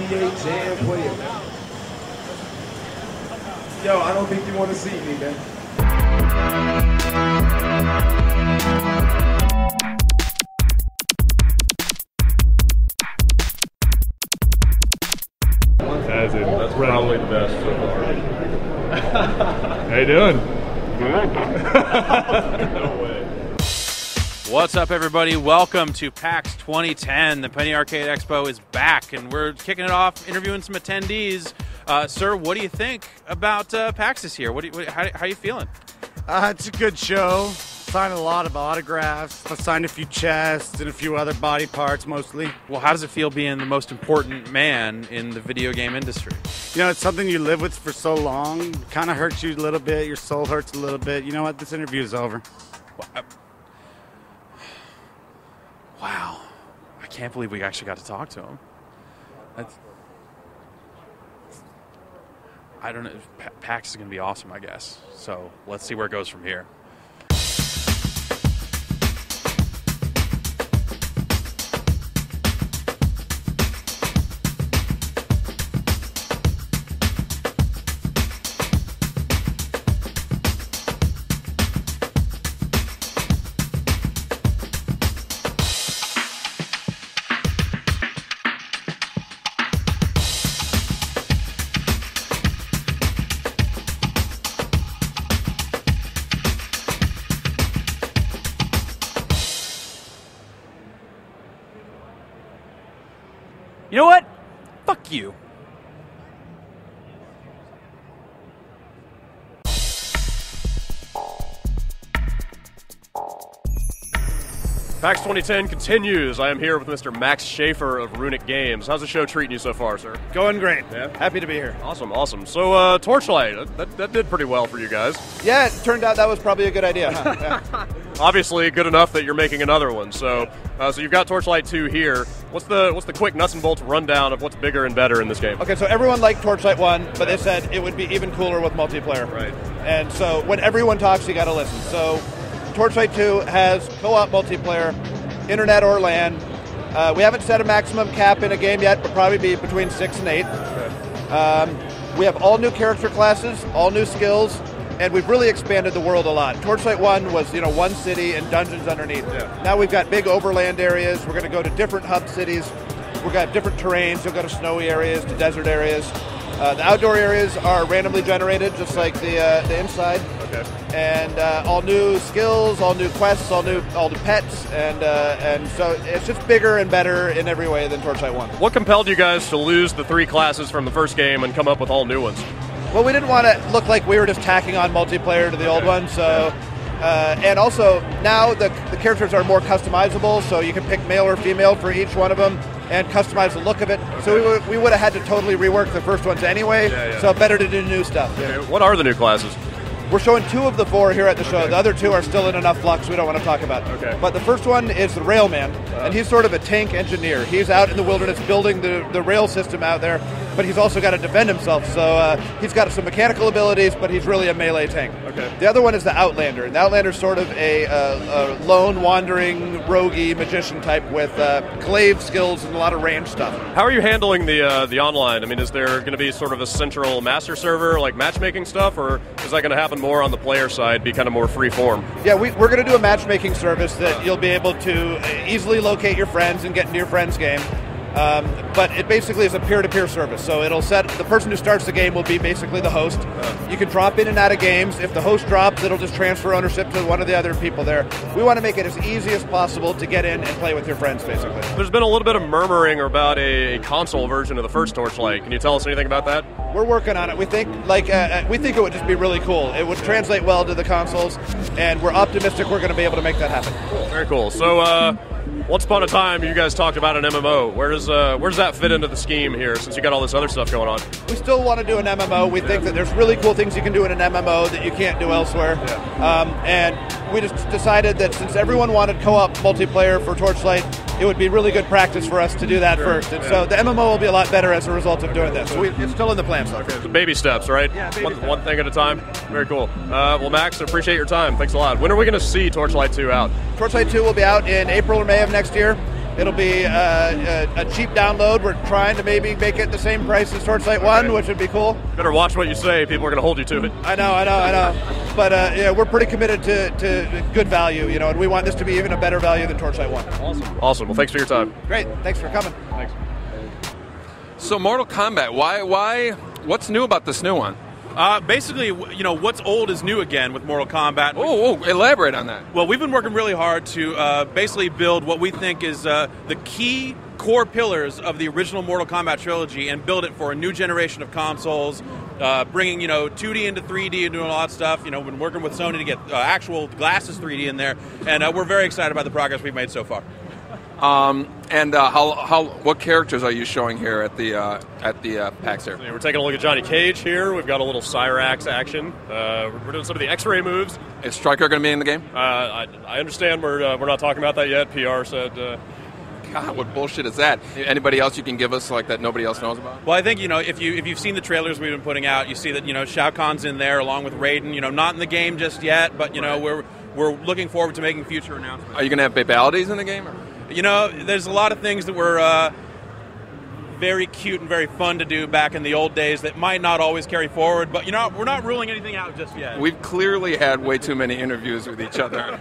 NBA Jam player, man. Yo, I don't think you want to see me, man. That's probably the best so far. How you doing? Good. No way. What's up, everybody? Welcome to PAX 2010. The Penny Arcade Expo is back, and we're kicking it off interviewing some attendees. Sir, what do you think about PAX this year? How are you feeling? It's a good show. Signed a lot of autographs. I signed a few chests and a few other body parts, mostly. Well, how does it feel being the most important man in the video game industry? You know, it's something you live with for so long. It kind of hurts you a little bit. Your soul hurts a little bit. You know what? This interview is over. Wow. I can't believe we actually got to talk to him. I don't know. PAX is going to be awesome, I guess. So let's see where it goes from here. You know what? Fuck you. PAX 2010 continues. I am here with Mr. Max Schaefer of Runic Games. How's the show treating you so far, sir? Going great. Yeah? Happy to be here. Awesome, awesome. So, Torchlight, that did pretty well for you guys. Yeah, it turned out that was probably a good idea. Huh? Yeah. Obviously, good enough that you're making another one. So, so you've got Torchlight 2 here. What's the quick nuts and bolts rundown of what's bigger and better in this game? Okay, so everyone liked Torchlight 1, but they said it would be even cooler with multiplayer. Right. And so when everyone talks, you got to listen. So Torchlight 2 has co-op multiplayer, internet or LAN. We haven't set a maximum cap in a game yet, but probably be between 6 and 8. Okay. We have all new character classes, all new skills, and we've really expanded the world a lot. Torchlight 1 was, one city and dungeons underneath. Yeah. Now we've got big overland areas. We're going to go to different hub cities. We've got different terrains. You'll go to snowy areas, to desert areas. The outdoor areas are randomly generated, just like the inside. Okay. And all new skills, all new quests, all new pets, and so it's just bigger and better in every way than Torchlight 1. What compelled you guys to lose the 3 classes from the first game and come up with all new ones? Well, we didn't want to look like we were just tacking on multiplayer to the old one, so... and also, now the characters are more customizable, so you can pick male or female for each one of them and customize the look of it. Okay. So we would have had to totally rework the first ones anyway, so better to do new stuff. Okay. What are the new classes? We're showing 2 of the 4 here at the show. Okay. The other 2 are still in enough flux we don't want to talk about. Okay. But the first one is the Railman, and he's sort of a tank engineer. He's out in the wilderness building the rail system out there, but he's also got to defend himself. So he's got some mechanical abilities, but he's really a melee tank. Okay. The other one is the Outlander. And the Outlander's sort of a lone, wandering, roguey magician type with glaive skills and a lot of range stuff. How are you handling the online? I mean, is there going to be sort of a central master server, like matchmaking stuff, or is that going to happen more on the player side, be kind of more free form? Yeah, we're going to do a matchmaking service that you'll be able to easily locate your friends and get into your friend's game. But it basically is a peer-to-peer service. So it'll set the person who starts the game will be basically the host. You can drop in and out of games. If the host drops, it'll just transfer ownership to one of the other people there. We want to make it as easy as possible to get in and play with your friends, basically. There's been a little bit of murmuring about a console version of the first Torchlight. Can you tell us anything about that? We're working on it. We think it would just be really cool. It would translate well to the consoles, and we're optimistic we're going to be able to make that happen. Cool. Very cool. So, once upon a time, you guys talked about an MMO. Where does that fit into the scheme here, since you got all this other stuff going on? We still want to do an MMO. We think that there's really cool things you can do in an MMO that you can't do elsewhere. Yeah. And we just decided that since everyone wanted co-op multiplayer for Torchlight, it would be really good practice for us to do that first. And so the MMO will be a lot better as a result of doing this. So it's still in the plans. Okay. So baby steps, right? Yeah, one thing at a time. Very cool. Well, Max, I appreciate your time. Thanks a lot. When are we going to see Torchlight 2 out? Torchlight 2 will be out in April or May of next year. It'll be a cheap download. We're trying to maybe make it the same price as Torchlight 1, which would be cool. Better watch what you say. People are going to hold you to it. I know. But yeah, we're pretty committed to good value, and we want this to be even a better value than Torchlight 1. Awesome. Well, thanks for your time. Great. Thanks for coming. Thanks. So Mortal Kombat, why? What's new about this new one? Basically, what's old is new again with Mortal Kombat. Oh, elaborate on that. Well, we've been working really hard to basically build what we think is the key core pillars of the original Mortal Kombat trilogy and build it for a new generation of consoles, bringing 2D into 3D and doing a lot of stuff. We've been working with Sony to get actual glasses 3D in there, and we're very excited about the progress we've made so far. What characters are you showing here at the PAX here? We're taking a look at Johnny Cage here. We've got a little Cyrax action. We're doing some of the X-ray moves. Is Stryker going to be in the game? I understand we're not talking about that yet. PR said. God, what bullshit is that? Anybody else you can give us like that nobody else knows about? Well, I think if you've seen the trailers we've been putting out, you see that Shao Kahn's in there along with Raiden. Not in the game just yet, but we're looking forward to making future announcements. Are you going to have fatalities in the game? Or? There's a lot of things that were very cute and very fun to do back in the old days that might not always carry forward, but we're not ruling anything out just yet. We've clearly had way too many interviews with each other.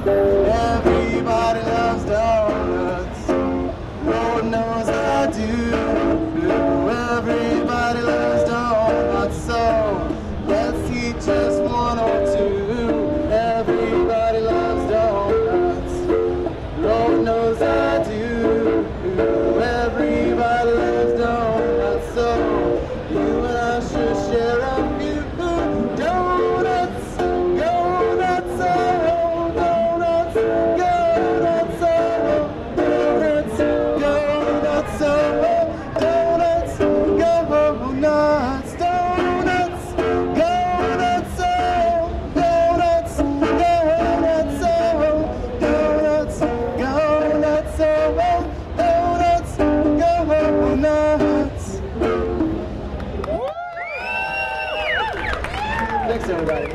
Everybody loves donuts. Lord knows I do. Everybody loves donuts. So let's eat just one or two. Everybody loves donuts. Lord knows I do. Everybody loves donuts. So you and I should share a few donuts. Go nuts, oh, donuts. Go nuts, oh, donuts. Go nuts, oh, donuts. Go nuts, donuts. Go nuts, oh, donuts. Go nuts, oh, donuts. Go nuts, oh, donuts. Go nuts. Thanks, everybody.